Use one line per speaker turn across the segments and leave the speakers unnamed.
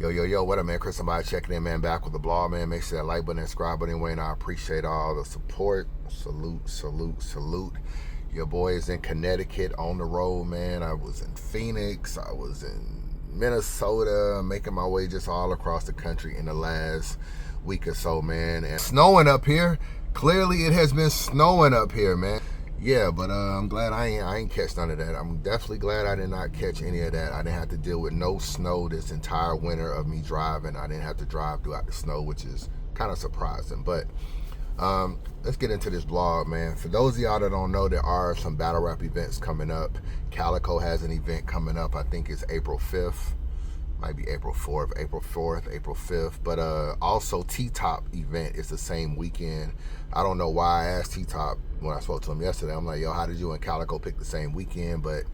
Yo, what up, man? Chris, somebody checking in, man. Back with the blog, man. Make sure that like button and subscribe button anyway, and I appreciate all the support. Salute. Your boy is in Connecticut on the road, man. I was in Phoenix. I was in Minnesota, making my way just all across the country in the last week or so, man. And snowing up here. Clearly, it has been snowing up here, man. Yeah, but I'm glad I ain't catch none of that. I'm definitely glad I did not catch any of that. I didn't have to deal with no snow this entire winter of me driving. I didn't have to drive throughout the snow, which is kind of surprising. But let's get into this blog, man. For those of y'all that don't know, there are some battle rap events coming up. Calico has an event coming up. I think it's April 5th. Might be April 4th, April 5th. But also T-Top event is the same weekend. I don't know why I asked T-Top when I spoke to him yesterday. I'm like, yo, how did you and Calico pick the same weekend? But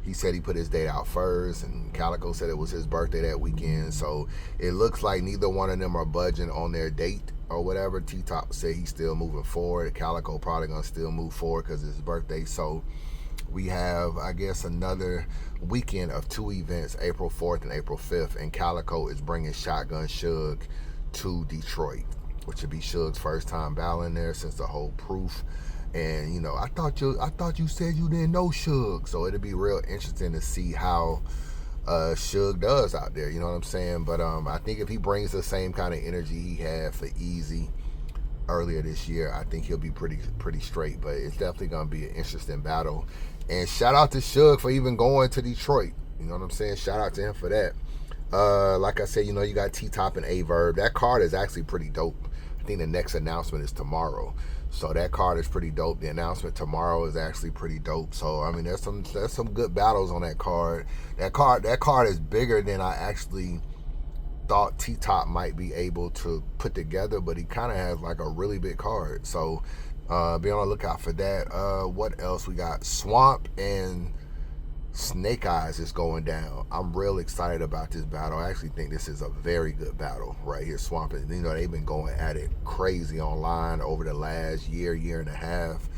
he said he put his date out first, and Calico said it was his birthday that weekend. So it looks like neither one of them are budging on their date or whatever. T-Top said he's still moving forward. Calico probably gonna still move forward because it's his birthday. So we have, I guess, another weekend of two events, April 4th and April 5th, and Calico is bringing Shotgun Suge to Detroit, which would be Suge's first time battling there since the whole Proof. And you know, I thought you said you didn't know Suge, so it'll be real interesting to see how Suge does out there. You know what I'm saying? But I think if he brings the same kind of energy he had for Easy earlier this year, I think he'll be pretty straight. But it's definitely gonna be an interesting battle. And shout out to Suge for even going to Detroit. You know what I'm saying? Shout out to him for that. Like I said, you know, you got T-Top and A-Verb. That card is actually pretty dope. I think the next announcement is tomorrow. So that card is pretty dope. The announcement tomorrow is actually pretty dope. So I mean, there's some good battles on that card. That card is bigger than I actually thought T-Top might be able to put together, but he kind of has like a really big card. So be on the lookout for that. What else we got? Swamp and Snake Eyes is going down. I'm real excited about this battle. I actually think this is a very good battle right here. Swamp, and you know, they've been going at it crazy online over the last year and a half.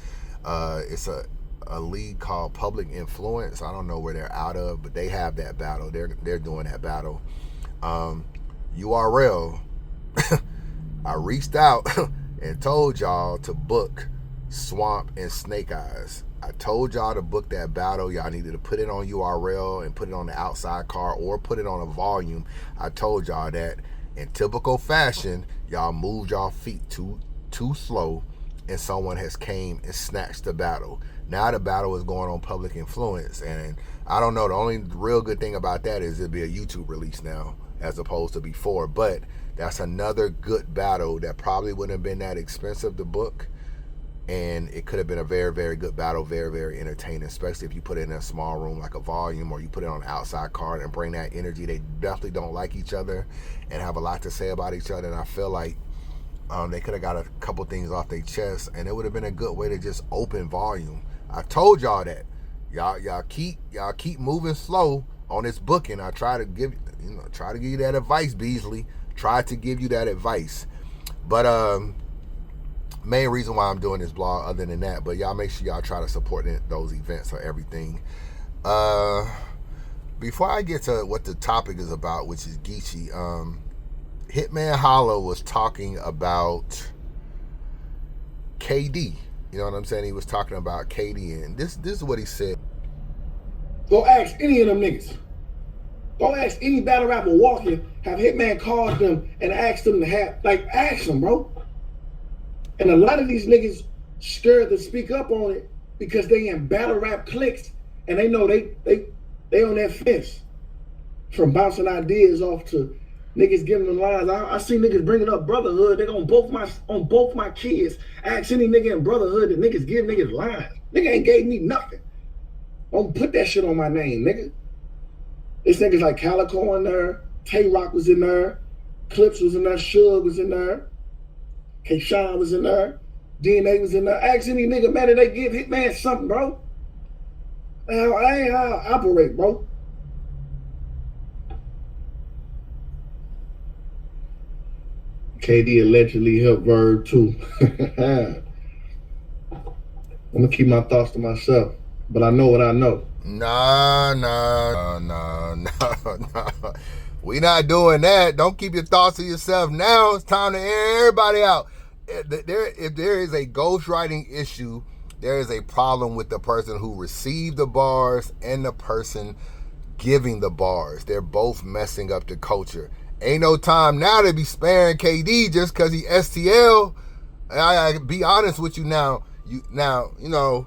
It's a league called Public Influence. I don't know where they're out of, but they have that battle. They're doing that battle. URL. I reached out and told y'all to book Swamp and Snake Eyes. I told y'all to book that battle. Y'all needed to put it on URL and put it on the outside card or put it on a volume. I told y'all that. In typical fashion, y'all moved y'all feet too slow, and someone has came and snatched the battle. Now the battle is going on Public Influence, and I don't know. The only real good thing about that is it'll be a YouTube release now as opposed to before. But that's another good battle that probably wouldn't have been that expensive to book. And it could have been a very, very good battle, very, very entertaining, especially if you put it in a small room like a volume, or you put it on an outside card and bring that energy. They definitely don't like each other and have a lot to say about each other. And I feel like they could have got a couple things off their chest, and it would have been a good way to just open volume. I told y'all that. Y'all keep moving slow on this booking. I try to give you that advice, Beasley. Try to give you that advice. But main reason why I'm doing this blog other than that, but y'all make sure y'all try to support those events or everything. Before I get to what the topic is about, which is Geechi, Hitman Holla was talking about KD. You know what I'm saying? He was talking about KD, and this is what he said.
Go ask any of them niggas. Go ask any battle rapper walking, have Hitman called them and asked them to have, ask them, bro. And a lot of these niggas scared to speak up on it because they in battle rap cliques and they know they on that fence. From bouncing ideas off to niggas giving them lines. I see niggas bringing up brotherhood. They on both my kids. Ask any nigga in brotherhood that niggas give niggas lines. Nigga ain't gave me nothing. Don't put that shit on my name, nigga. It's niggas like Calico in there, Tay Rock was in there, Clips was in there, Suge was in there, K-Shine was in there, DNA was in there. Ask any nigga, man, that they give Hitman something, bro. Man, I ain't how I operate, bro. KD allegedly helped Verb too. I'm gonna keep my thoughts to myself, but I know what I know.
Nah. We not doing that. Don't keep your thoughts to yourself now. It's time to air everybody out. If there is a ghostwriting issue, there is a problem with the person who received the bars and the person giving the bars. They're both messing up the culture. Ain't no time now to be sparing KD just because he STL. I be honest with you now. You know,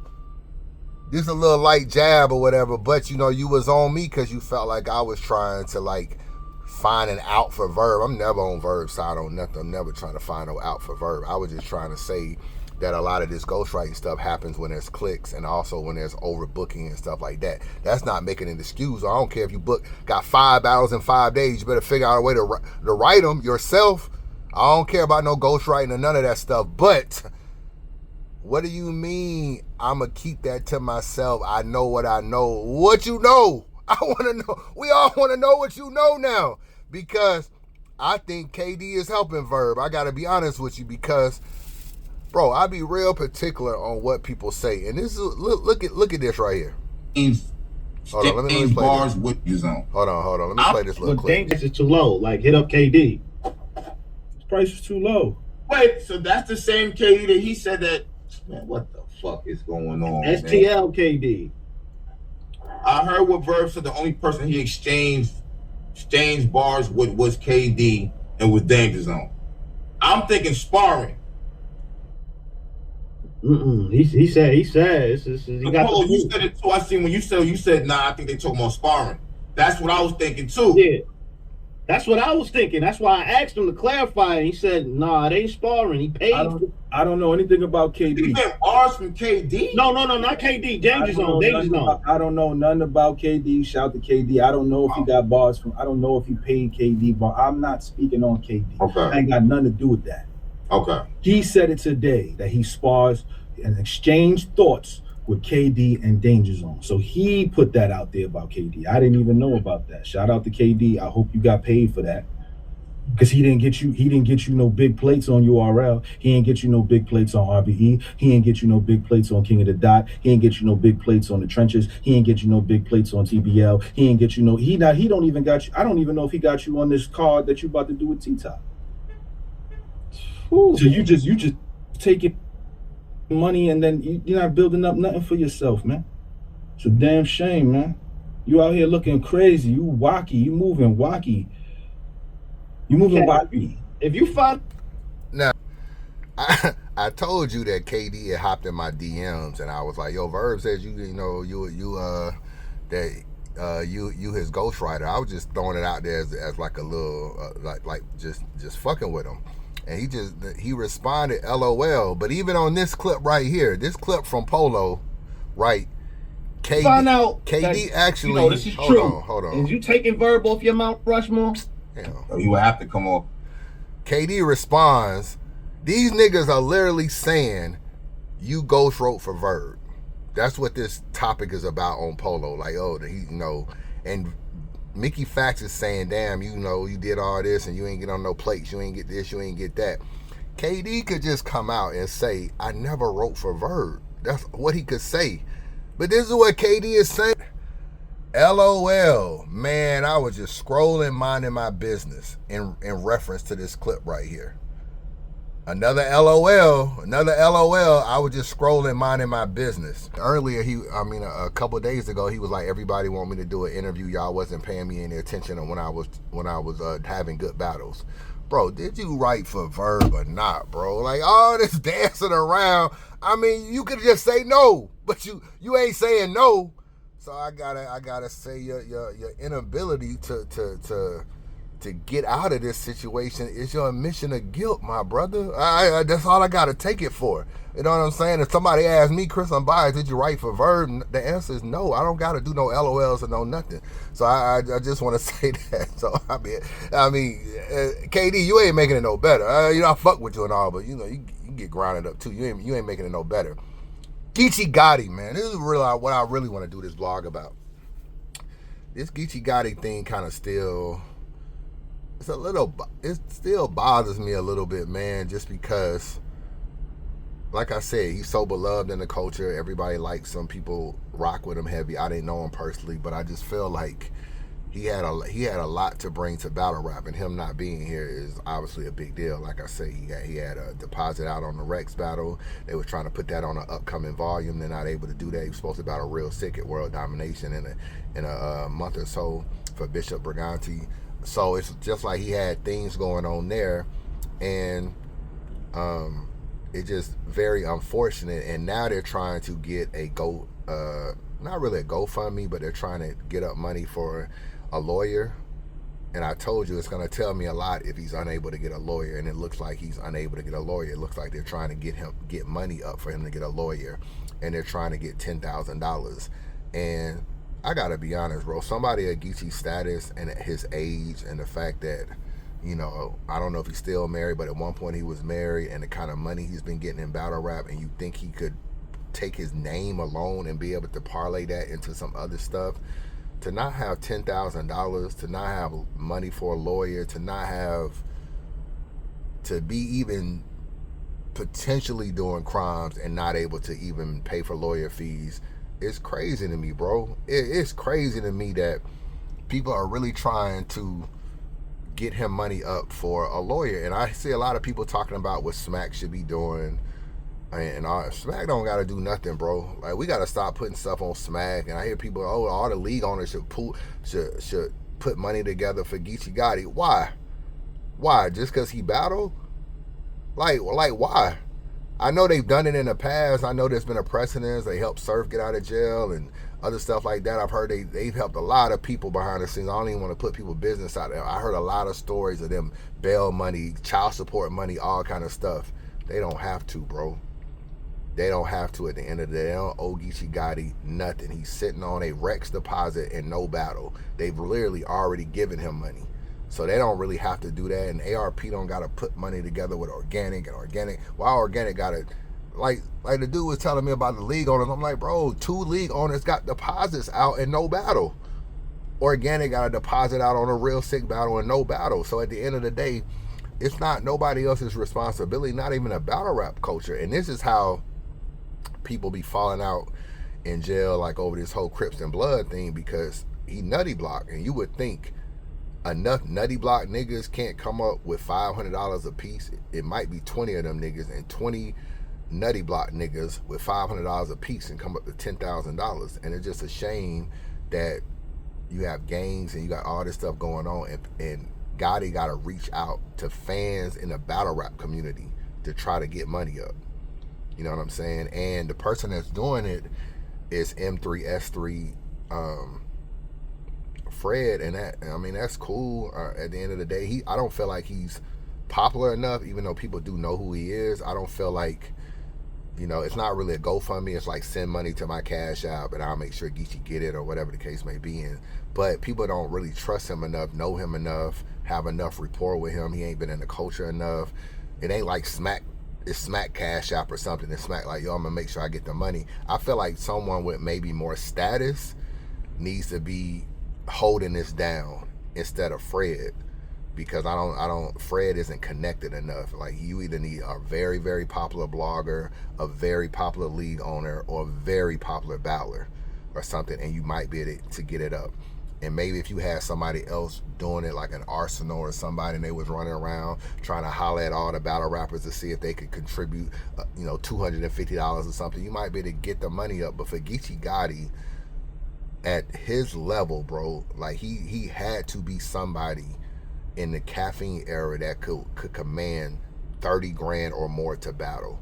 this is a little light jab or whatever, but you know, you was on me because you felt like I was trying to like find an out for Verb. I'm never on Verb's side on nothing. I'm never trying to find no out for Verb. I was just trying to say that a lot of this ghostwriting stuff happens when there's clicks and also when there's overbooking and stuff like that. That's not making an excuse. I don't care if you got 5 battles in 5 days. You better figure out a way to write them yourself. I don't care about no ghostwriting or none of that stuff. But what do you mean I'ma keep that to myself? I know what I know. What you know? I want to know. We all want to know what you know now. Because I think KD is helping Verb. I got to be honest with you because, bro, I be real particular on what people say. And this is, look at this right here.
Hold on, let me play bars this. With your zone.
Hold on. Let me play this little clip.
Dangerous is too low. Like, hit up KD. His price is too low.
Wait, so that's the same KD that he said that, man, what the fuck is going on,
STL man? KD.
I heard what Verb said the only person he exchanged bars with was KD and with Danger Zone. I'm thinking sparring.
He said he got
Polo, you said it too. I seen when you said nah, I think they talking about sparring. That's what I was thinking too.
Yeah. That's what I was thinking. That's why I asked him to clarify. And he said, nah, it ain't sparring. He paid.
I don't know anything about KD.
You get bars from KD?
No, not KD. Danger Zone.
I don't know nothing about KD. Shout to KD. I don't know if he got bars from. I don't know if he paid KD, but I'm not speaking on KD.
Okay.
I ain't got nothing to do with that.
Okay.
He said it today that he spars and exchanged thoughts with KD and Danger Zone. So he put that out there about KD. I didn't even know about that. Shout out to KD. I hope you got paid for that. Because he didn't get you no big plates on URL. He didn't get you no big plates on RBE. He didn't get you no big plates on King of the Dot. He didn't get you no big plates on the Trenches. He didn't get you no big plates on TBL. He didn't get you no. He don't even got you. I don't even know if he got you on this card that you about to do with T-Top. So you just taking money and then you're not building up nothing for yourself, man. It's a damn shame, man. You out here looking crazy. You wacky. You moving wacky. You moving wacky.
If you find
now, I told you that KD had hopped in my DMs and I was like, yo, Verb says you his ghostwriter. I was just throwing it out there as like a little like just fucking with him. And he responded LOL. But even on this clip right here, this clip from Polo, right? KD actually,
you know, this is true.
Hold on.
Is you taking Verb off your Mount Rushmore?
So you would have to come off.
KD responds, these niggas are literally saying you ghost wrote for Verb. That's what this topic is about on Polo. Like, and Mickey Fax is saying, damn, you did all this and you ain't get on no plates. You ain't get this, you ain't get that. KD could just come out and say, I never wrote for Verb. That's what he could say. But this is what KD is saying. LOL, man, I was just scrolling, minding my business in reference to this clip right here. Another LOL, I was just scrolling, minding my business. Earlier, a couple of days ago, he was like, everybody want me to do an interview. Y'all wasn't paying me any attention when I was having good battles. Bro, did you write for Verb or not, bro? Like, all this dancing around. I mean, you could just say no, but you ain't saying no. So I gotta say your inability to get out of this situation is your admission of guilt, my brother. That's all I gotta take it for. You know what I'm saying? If somebody asks me, Chris Unbiased, did you write for Verb? The answer is no. I don't gotta do no LOLs or no nothing. So I just want to say that. So I mean, KD, you ain't making it no better. I fuck with you and all, but you get grounded up too. You ain't making it no better. Geechi Gotti, man. This is really what I really want to do this vlog about. This Geechi Gotti thing kind of still bothers me a little bit, man, just because, like I said, he's so beloved in the culture. Everybody likes him. People rock with him heavy. I didn't know him personally, but I just feel like he had a lot to bring to battle rap, and him not being here is obviously a big deal. Like I say, he had a deposit out on the Rex battle. They were trying to put that on an upcoming volume. They're not able to do that. He was supposed to battle Real Sick at World Domination in a month or so for Bishop Briganti. So it's just like he had things going on there, and it's just very unfortunate. And now they're trying to get not really a GoFundMe, but they're trying to get up money for a lawyer. And I told you it's going to tell me a lot if he's unable to get a lawyer, and it looks like he's unable to get a lawyer. It looks like they're trying to get money up for him to get a lawyer, and they're trying to get $10,000. And I gotta be honest, bro, somebody at Geechi's status and at his age, and the fact that, you know, I don't know if he's still married, but at one point he was married, and the kind of money he's been getting in battle rap, and you think he could take his name alone and be able to parlay that into some other stuff, to not have $10,000, to not have money for a lawyer, to be even potentially doing crimes and not able to even pay for lawyer fees, it's crazy to me, bro. It's crazy to me that people are really trying to get him money up for a lawyer. And I see a lot of people talking about what Smack should be doing. And Smack don't got to do nothing, bro. Like, we got to stop putting stuff on Smack. And I hear people, oh, all the league owners should put money together for Geechi Gotti. Why? Just because he battled? Like why? I know they've done it in the past. I know there's been a precedent. They helped Surf get out of jail and other stuff like that. I've heard they've helped a lot of people behind the scenes. I don't even want to put people's business out there. I heard a lot of stories of them bail money, child support money, all kind of stuff. They don't have to, bro. They don't have to at the end of the day. They don't owe Geechi Gotti nothing. He's sitting on a Rex deposit and no battle. They've literally already given him money. So they don't really have to do that. And ARP don't got to put money together with Organic. Why Organic got to, like the dude was telling me about the league owners. I'm like, bro, 2 league owners got deposits out and no battle. Organic got a deposit out on a Real Sick battle and no battle. So at the end of the day, it's not nobody else's responsibility, not even a battle rap culture. And this is how people be falling out in jail, like over this whole Crips and Blood thing, because he nutty block. And you would think enough nutty block niggas can't come up with $500 a piece. It might be 20 of them niggas, and 20 nutty block niggas with $500 a piece and come up to $10,000. And it's just a shame that you have gangs and you got all this stuff going on, and Gotti got to reach out to fans in the battle rap community to try to get money up. You know what I'm saying? And the person that's doing it is M3S3 Fred, and that's cool. At the end of the day, I don't feel like he's popular enough, even though people do know who he is. I don't feel like, you know, it's not really a GoFundMe. It's like, send money to my Cash App and I'll make sure Geechi get it, or whatever the case may be. But people don't really trust him enough, know him enough, have enough rapport with him. He ain't been in the culture enough. It ain't like Smack. It's Smack Cash App or something. It's Smack like, yo, I'm gonna make sure I get the money. I feel like someone with maybe more status needs to be holding this down instead of Fred, because Fred isn't connected enough. Like, you either need a very, very popular blogger, a very popular league owner, or a very popular battler or something, and you might be able to get it up. And maybe if you had somebody else doing it, like an Arsenal or somebody, and they was running around trying to holler at all the battle rappers to see if they could contribute, $250 or something, you might be able to get the money up. But for Geechi Gotti, at his level, bro, like he had to be somebody in the caffeine era that could command 30 grand or more to battle.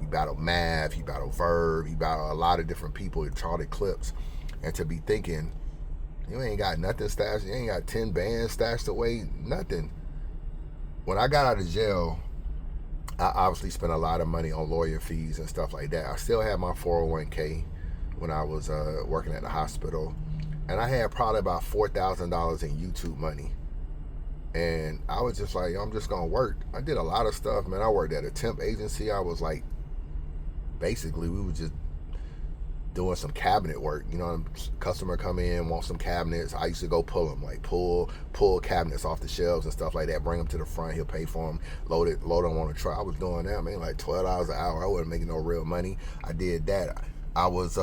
He battled Mav, he battled Verb, he battled a lot of different people, Charlie Clips, and to be thinking, you ain't got nothing stashed, you ain't got 10 bands stashed away, nothing. When I got out of jail, I obviously spent a lot of money on lawyer fees and stuff like that. I still had my 401k when I was working at the hospital, and I had probably about $4,000 in YouTube money. And I was just like, I'm just gonna work. I did a lot of stuff, man. I worked at a temp agency. I was like, basically, we were just doing some cabinet work. You know, customer come in, want some cabinets. I used to go pull them, like pull cabinets off the shelves and stuff like that. Bring them to the front. He'll pay for them. Load them on a truck. I was doing that, man, like $12 an hour. I wasn't making no real money. I did that. I was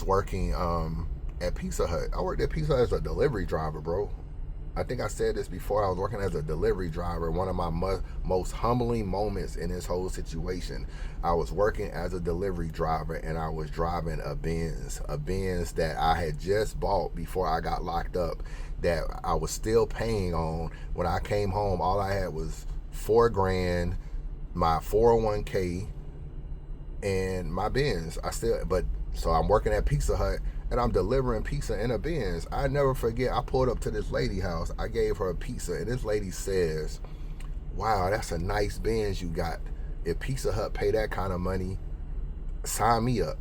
working at Pizza Hut. I worked at Pizza Hut as a delivery driver, bro. I think I said this before. I was working as a delivery driver. One of my most humbling moments in this whole situation. I was working as a delivery driver, and I was driving a Benz that I had just bought before I got locked up, that I was still paying on. When I came home, all I had was $4,000, my 401k, and my Benz. So I'm working at Pizza Hut, and I'm delivering pizza in a Benz. I never forget, I pulled up to this lady house. I gave her a pizza, and this lady says, "Wow, that's a nice Benz you got. If Pizza Hut pay that kind of money, sign me up."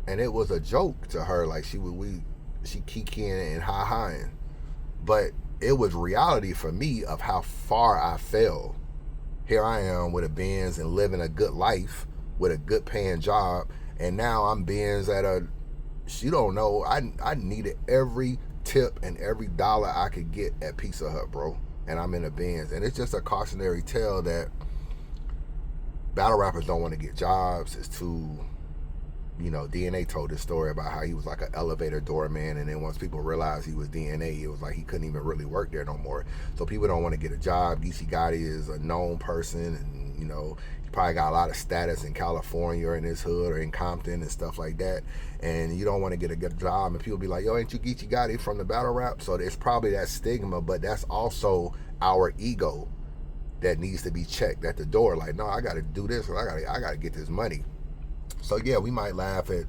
And it was a joke to her, like she kikiing and ha-haing. But it was reality for me of how far I fell. Here I am with a Benz and living a good life with a good paying job, and now I'm Benz at a, she don't know, I needed every tip and every dollar I could get at Pizza Hut, bro. And I'm in a Benz. And it's just a cautionary tale that battle rappers don't want to get jobs. It's too, DNA told this story about how he was like an elevator doorman, and then once people realized he was DNA, it was like he couldn't even really work there no more. So people don't want to get a job. Geechi Gotti is a known person, and he probably got a lot of status in California or in his hood or in Compton and stuff like that. And you don't want to get a good job, and people be like, "Yo, ain't you Geechi Gotti from the battle rap?" So it's probably that stigma, but that's also our ego that needs to be checked at the door. Like, no, I got to do this, or I got to get this money. So yeah, we might laugh at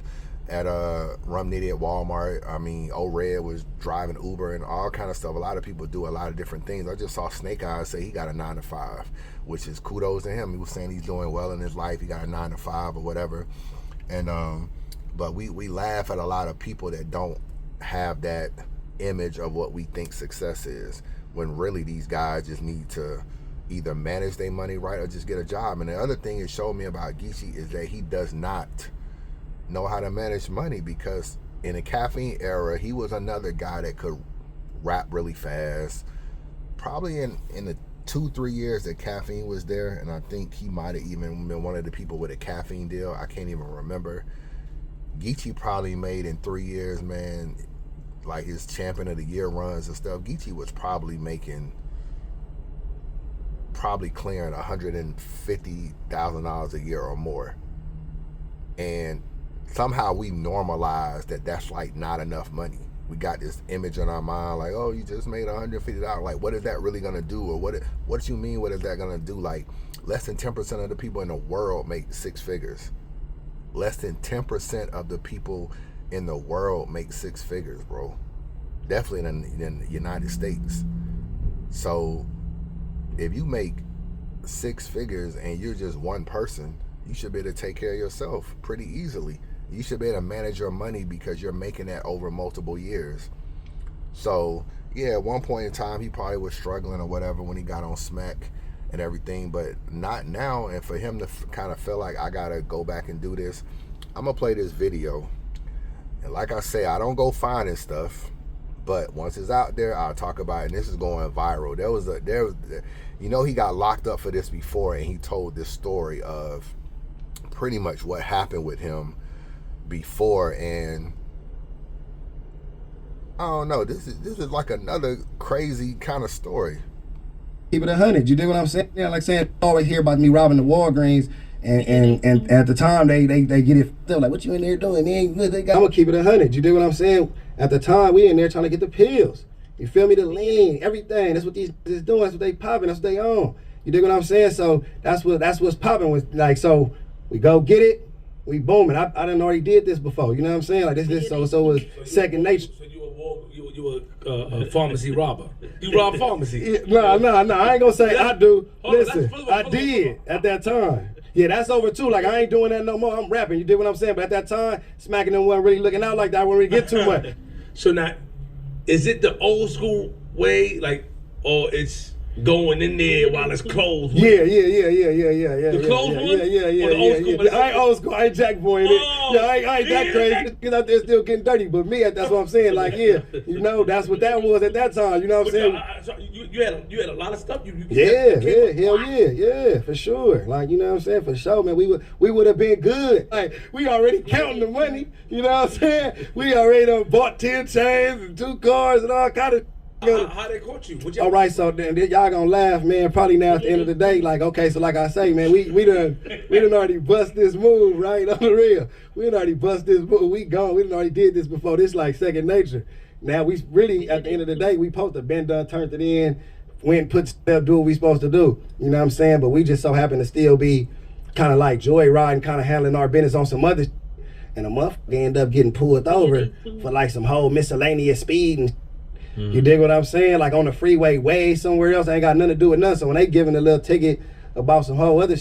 Rum Nitty at Walmart. I mean, O-Red was driving Uber and all kind of stuff. A lot of people do a lot of different things. I just saw Snake Eyes say he got a 9-to-5, which is kudos to him. He was saying he's doing well in his life. He got a 9-to-5 or whatever. And but we laugh at a lot of people that don't have that image of what we think success is, when really these guys just need to either manage their money right or just get a job. And the other thing it showed me about Geechi is that he does not know how to manage money, because in the Caffeine era, he was another guy that could rap really fast. Probably in the 2-3 years that Caffeine was there, and I think he might have even been one of the people with a Caffeine deal. I can't even remember. Geechi probably made in 3 years, man, like his champion of the year runs and stuff. Geechi was probably clearing $150,000 a year or more. And somehow we normalized that that's like not enough money. We got this image in our mind like, oh, you just made $150. Like, what is that really gonna do? Or what you mean, what is that gonna do? Like, less than 10% of the people in the world make 6 figures. Less than 10% of the people in the world make 6 figures, bro. Definitely in the United States. So if you make 6 figures and you're just one person, you should be able to take care of yourself pretty easily. You should be able to manage your money because you're making that over multiple years. So yeah, at one point in time, he probably was struggling or whatever when he got on Smack and everything, but not now. And for him to kind of feel like, I gotta go back and do this, I'm gonna play this video. And like I say, I don't go finding stuff, but once it's out there, I'll talk about it. And this is going viral. He got locked up for this before, and he told this story of pretty much what happened with him before. And I don't know, this is like another crazy kind of story.
Keep it 100. You dig what I'm saying? Yeah, like saying, always hear about me robbing the Walgreens, and at the time they get it. They're like, "What you in there doing? I'm gonna keep it 100. You dig what I'm saying? At the time, we in there trying to get the pills. You feel me? The lean, everything. That's what these is doing. That's what they popping. That's what they on. You dig what I'm saying? So that's what's popping with, like, so we go get it. We booming. I done already did this before. You know what I'm saying? Like this so it was second nature.
So you were a pharmacy robber. You rob pharmacy.
No. I ain't gonna say I do. Listen, I did at that time. Yeah, that's over too. Like, I ain't doing that no more. I'm rapping. You did what I'm saying. But at that time, smacking them wasn't really looking out like that. I wouldn't really get too much.
So now, is it the old school way, like, or it's going in there while it's closed.
Yeah.
The closed one?
Yeah.
Or the old school one?
I ain't old school. I ain't Jack Boy in it.
Oh,
Yeah, I ain't that
yeah.
crazy. Get out there still getting dirty. But me, that's what I'm saying. Like, yeah, you know, that's what that was at that time. You know what I'm saying?
So you had a lot of stuff.
Yeah, for sure. Like, you know what I'm saying? For sure, man. We would have been good. Like, we already counting the money. You know what I'm saying? We already done bought 10 chains and 2 cars and all kind of.
How they caught you?
All right, so then y'all gonna laugh, man. Probably now at the end of the day, like, okay, so like I say, man, we done already bust this move, right? On the real, we done already bust this move. We done already did this before. This like second nature. Now we really, at the end of the day, we supposed to been done, turned it in, went put step, do what we supposed to do. You know what I'm saying? But we just so happen to still be kind of like joyriding, kind of handling our business on some other, and a motherfucker end up getting pulled over for like some whole miscellaneous speed and. You dig what I'm saying? Like on the freeway, way somewhere else, ain't got nothing to do with nothing. So when they giving a little ticket about some whole other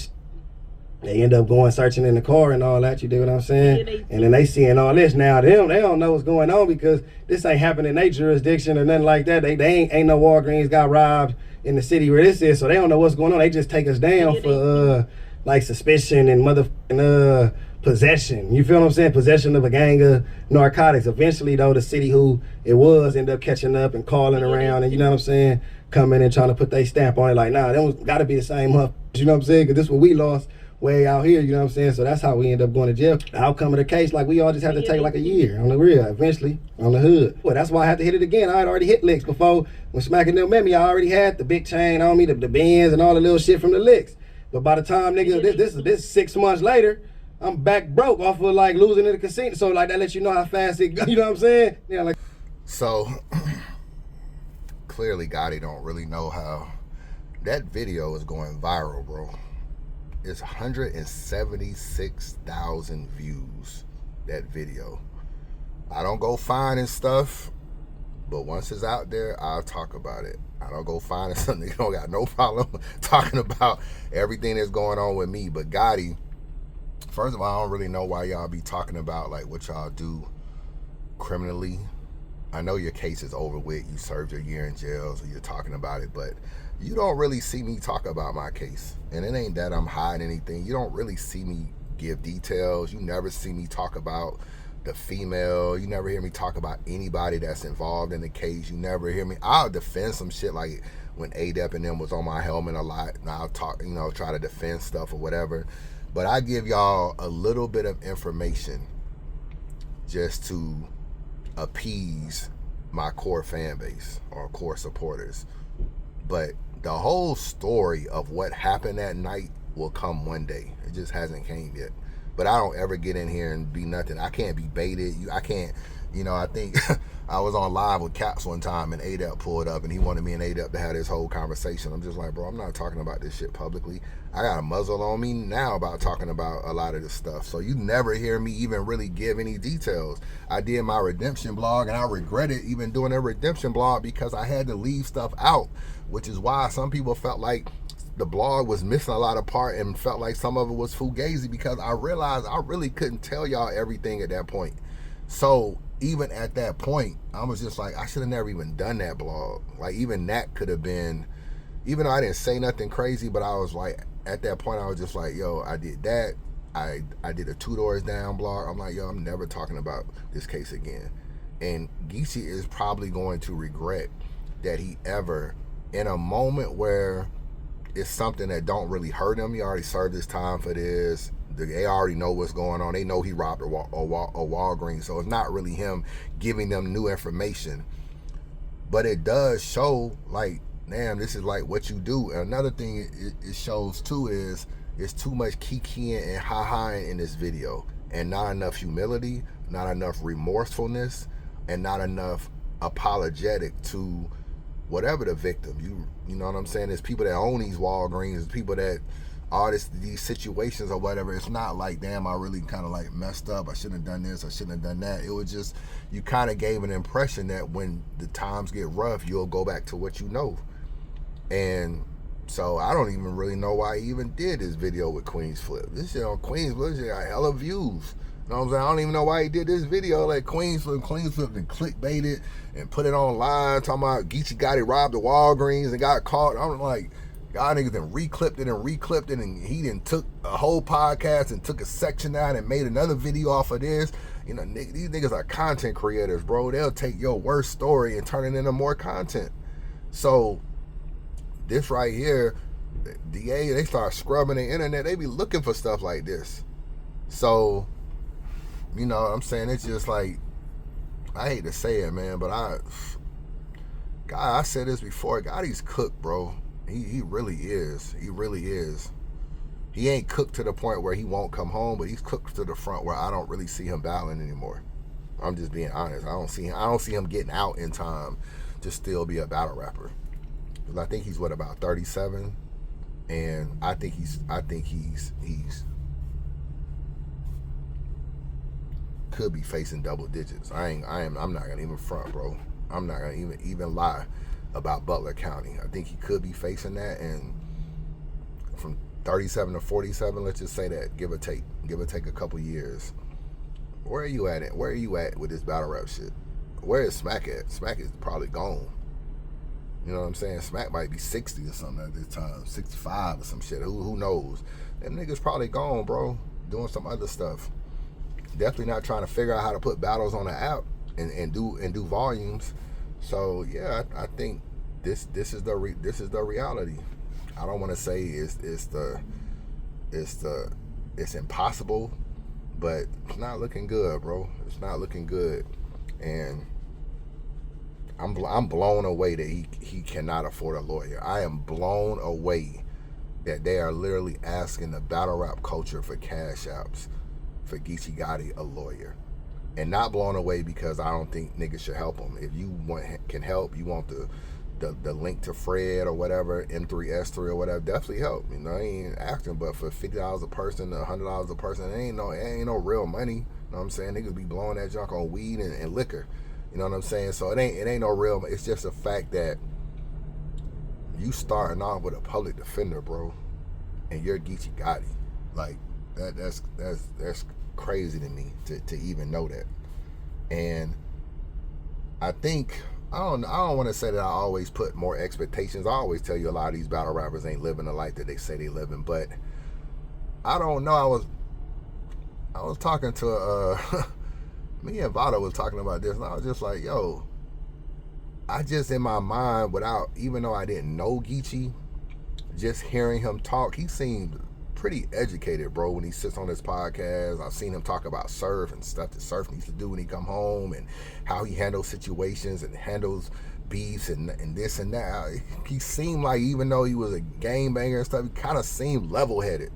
they end up going searching in the car and all that. You dig what I'm saying? And then they seeing all this. Now they don't know what's going on because this ain't happening in their jurisdiction or nothing like that. They ain't no Walgreens got robbed in the city where this is, so they don't know what's going on. They just take us down for like suspicion and motherfucking possession. You feel what I'm saying? Possession of a gang of narcotics. Eventually, though, the city who it was ended up catching up and calling around, and you know what I'm saying, coming and trying to put their stamp on it. Like, nah, that got to be the same motherfuckers. You know what I'm saying? Because this is what we lost way out here. You know what I'm saying? So that's how we end up going to jail. The outcome of the case, like, we all just had to take like a year on the real. Eventually, on the hood. Well, that's why I had to hit it again. I had already hit licks before. When Smacking them met me, I already had the big chain on me, the Benz, and all the little shit from the licks. But by the time, nigga, this 6 months later, I'm back broke off of like losing in the casino. So like that lets you know how fast it go. You know what I'm saying? Yeah, like.
So clearly Gotti don't really know how that video is going viral, bro. It's 176,000 views, that video. I don't go finding stuff, but once it's out there, I'll talk about it. I don't go finding something. You don't got no problem talking about everything that's going on with me. But Gotti, first of all, I don't really know why y'all be talking about like what y'all do criminally. I know your case is over with. You served your year in jail, so you're talking about it, but you don't really see me talk about my case. And it ain't that I'm hiding anything. You don't really see me give details. You never see me talk about the female. You never hear me talk about anybody that's involved in the case. You never hear me. I'll defend some shit like when ADEP and them was on my helmet a lot, and I'll talk, you know, try to defend stuff or whatever. But I give y'all a little bit of information just to appease my core fan base or core supporters. But the whole story of what happened that night will come one day. It just hasn't came yet. But I don't ever get in here and be nothing. I can't be baited. I can't, you know, I think I was on live with Caps one time and ADEP pulled up and he wanted me and ADEP to have this whole conversation. I'm just like, bro, I'm not talking about this shit publicly. I got a muzzle on me now about talking about a lot of this stuff. So you never hear me even really give any details. I did my redemption blog and I regretted even doing a redemption blog because I had to leave stuff out, which is why some people felt like the blog was missing a lot of part and felt like some of it was fugazi because I realized I really couldn't tell y'all everything at that point. So even at that point, I was just like, I should have never even done that blog. Like even that could have been, even though I didn't say nothing crazy, but I was like, at that point, I was just like, yo, I did that. I did a 2 Doors Down blog. I'm like, yo, I'm never talking about this case again. And Geechi is probably going to regret that he ever, in a moment where it's something that don't really hurt him, he already served his time for this. They already know what's going on. They know he robbed a Walgreens, so it's not really him giving them new information. But it does show, like, damn, this is like what you do. And another thing it shows too is it's too much kikiing and ha-haing in this video, and not enough humility, not enough remorsefulness, and not enough apologetic to whatever the victim. You know what I'm saying? There's people that own these Walgreens, there's people that are these situations or whatever. It's not like, damn, I really kind of like messed up. I shouldn't have done this. I shouldn't have done that. It was just, you kind of gave an impression that when the times get rough, you'll go back to what you know. And so I don't even really know why he even did this video with Queens Flip. This shit on Queens Flip, this shit got hella views. You know what I'm saying? I don't even know why he did this video like Queens Flip, and clickbaited and put it online talking about Geechi Gotti robbed the Walgreens and got caught. I'm like, y'all niggas then reclipped it, and he then took a whole podcast and took a section out and made another video off of this. You know, these niggas are content creators, bro. They'll take your worst story and turn it into more content. So this right here, DA, they start scrubbing the internet. They be looking for stuff like this. So, you know what I'm saying? It's just like, I hate to say it, man, but I said this before, Gotti's cooked, bro. He really is. He really is. He ain't cooked to the point where he won't come home, but he's cooked to the front where I don't really see him battling anymore. I'm just being honest. I don't see him getting out in time to still be a battle rapper. Because I think he's about 37, and I think he's could be facing double digits. I'm not gonna even front, bro. I'm not gonna even lie about Butler County. I think he could be facing that, and from 37 to 47, let's just say that, give or take a couple years. Where are you at? Where are you at with this battle rap shit? Where is Smack at? Smack is probably gone. You know what I'm saying? Smack might be 60 or something at this time, 65 or some shit. Who knows? Them niggas probably gone, bro, doing some other stuff. Definitely not trying to figure out how to put battles on the app and do volumes. So yeah, I think this is the reality. I don't want to say it's impossible, but it's not looking good, bro. It's not looking good, and I'm blown away that he cannot afford a lawyer. I am blown away that they are literally asking the battle rap culture for cash apps for Geechi Gotti a lawyer, and not blown away because I don't think niggas should help him. If you can help, you want the link to Fred or whatever, M3S3 or whatever, definitely help. You know, I ain't asking, but for $50 a person, $100 a person, it ain't no real money. You know what I'm saying? Niggas be blowing that junk on weed and liquor. You know what I'm saying? So it ain't no real. It's just a fact that you starting off with a public defender, bro, and you're Geechi Gotti. Like that's crazy to me to even know that. And I think I don't want to say that I always put more expectations. I always tell you a lot of these battle rappers ain't living the life that they say they living, but I don't know. I was talking to me and Vado was talking about this, and I was just like, yo, I just in my mind, even though I didn't know Geechi, just hearing him talk, he seemed pretty educated, bro, when he sits on his podcast. I've seen him talk about Surf and stuff that Surf needs to do when he come home, and how he handles situations and handles beefs and this and that. He seemed like, even though he was a game banger and stuff, he kind of seemed level-headed.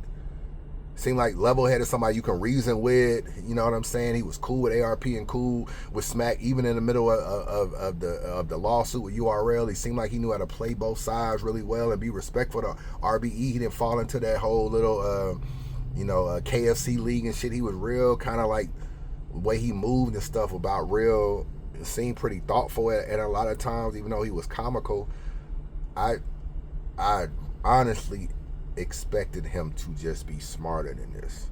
Seemed like level-headed, somebody you can reason with. You know what I'm saying? He was cool with ARP and cool with Smack, even in the middle of the lawsuit with URL. He seemed like he knew how to play both sides really well and be respectful to RBE. He didn't fall into that whole little KFC league and shit. He was real, kind of like the way he moved and stuff about real. It seemed pretty thoughtful at a lot of times, even though he was comical. I honestly expected him to just be smarter than this.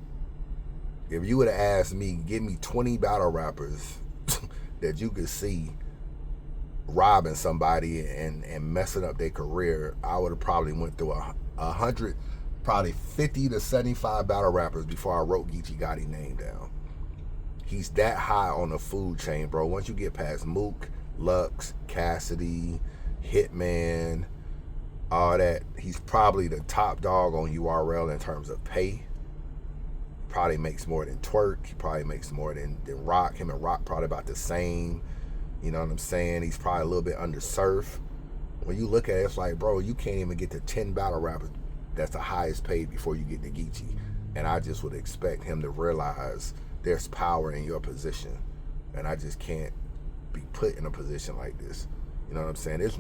If you would have asked me, give me 20 battle rappers that you could see robbing somebody and messing up their career, I would have probably went through 100, probably 50 to 75 battle rappers before I wrote Geechi Gotti name down. He's that high on the food chain, bro. Once you get past Mook, Lux, Cassidy, Hitman, all that, he's probably the top dog on URL in terms of pay. Probably makes more than Twerk. He probably makes more than Rock. Him and Rock probably about the same. You know what I'm saying? He's probably a little bit under Surf. When you look at it, it's like, bro, you can't even get to 10 battle rappers that's the highest paid before you get to Geechi. And I just would expect him to realize there's power in your position. And I just can't be put in a position like this. You know what I'm saying? This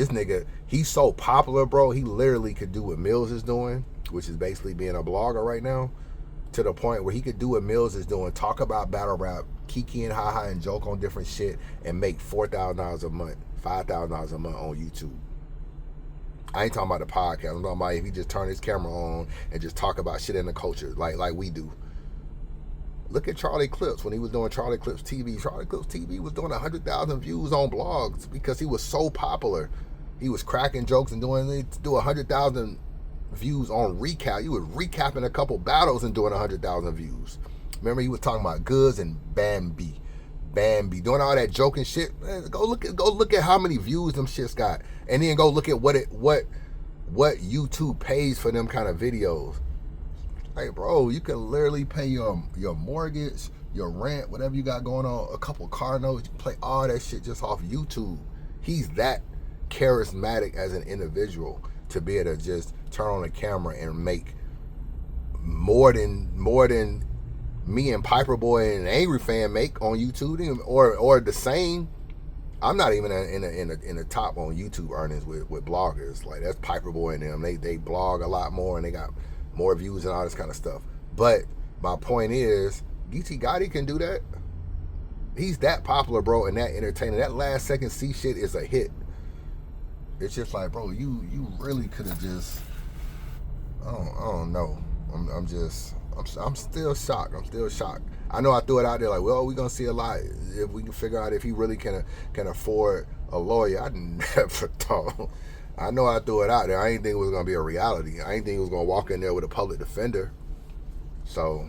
nigga, he's so popular, bro. He literally could do what Mills is doing, which is basically being a blogger right now, to the point where he could do what Mills is doing, talk about battle rap, kiki and haha and joke on different shit, and make $4,000 a month, $5,000 a month on YouTube. I ain't talking about the podcast. I'm talking about if he just turn his camera on and just talk about shit in the culture like we do. Look at Charlie Clips when he was doing Charlie Clips TV. Charlie Clips TV was doing 100,000 views on blogs because he was so popular. He was cracking jokes and do 100,000 views on recap. He was recapping a couple battles and doing 100,000 views. Remember, he was talking about Goods and Bambi, doing all that joking shit. Man, go look at how many views them shits got, and then go look at what YouTube pays for them kind of videos. Like, bro, you can literally pay your mortgage, your rent, whatever you got going on, a couple car notes. You can play all that shit just off YouTube. He's that charismatic as an individual to be able to just turn on the camera and make more than me and Piper Boy and Angry Fan make on YouTube, or the same. I'm not even in the top on YouTube earnings with bloggers. Like, that's Piper Boy and them. They blog a lot more and they got more views and all this kind of stuff. But my point is, Geechi Gotti can do that. He's that popular, bro, and that entertaining. That last second C shit is a hit. It's just like, bro, you really could have just, I don't know. I'm still shocked. I know I threw it out there like, well, we're gonna see a lot if we can figure out if he really can afford a lawyer. I never thought. I know I threw it out there. I didn't think it was gonna be a reality. I didn't think he was gonna walk in there with a public defender. So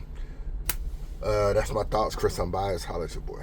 that's my thoughts. Chris Unbiased. Holla at your boy.